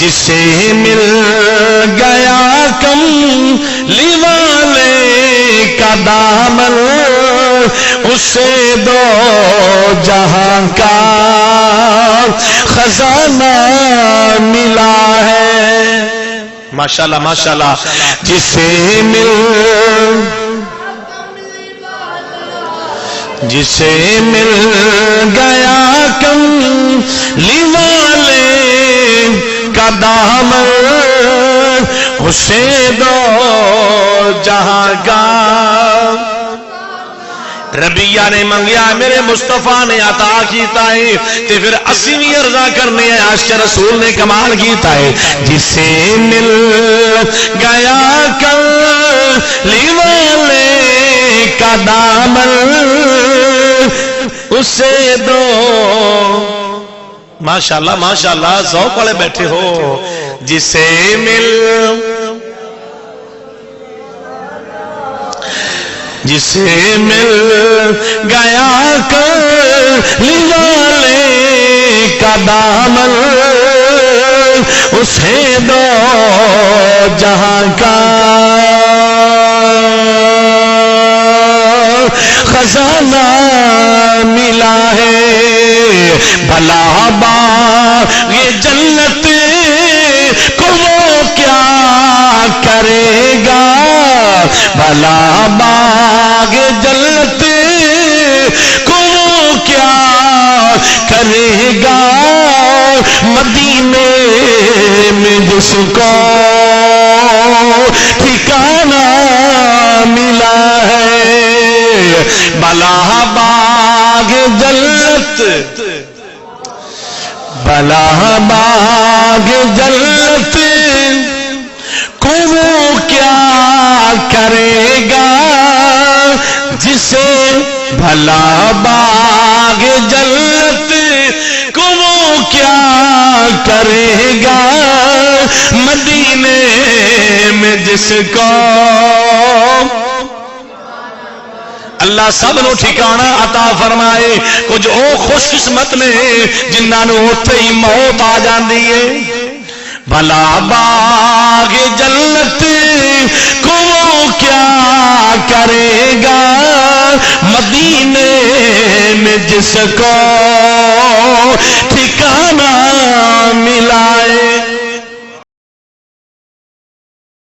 جسے مل گیا کملی والے کا دامن اسے دو جہاں کا خزانہ ملا ہے. ماشاءاللہ ماشاءاللہ. جسے مل گیا کملی والے کا دامن اسے دو جہاں کا. ربیہ نے منگیا میرے مصطفیٰ نے عطا کیتا ہے تے پھر اسی بھی عرضہ کرنے ہیں. عاشق رسول نے کمال کیتا ہے. جسے مل گیا کملی والے کا دامن اسے دو. ماشاءاللہ ماشاءاللہ ذوق والے بیٹھے ہو. جسے مل گیا کملی والے کا دامن اسے دو جہاں کا خزانہ ملا ہے. بھلا باغ جنت کو وہ کیا کرے گا. بھلا باغ جنت کو وہ کیا کرے گا. مدینے میں جس کو ٹھکانہ ملا ہے. بھلا باغ جنت بھلا باغ جنت کو وہ کیا کرے گا. جسے بھلا باغ جنت کو وہ کیا کرے گا. مدینے میں جس کو اللہ سب نو ٹھکانہ عطا فرمائے. کچھ او خوش قسمت نے جنہاں نو اوتھے ہی موت آ جاندی ہے. بھلا باغ جنت کو وہ کیا کرے گا. مدینے میں جس کو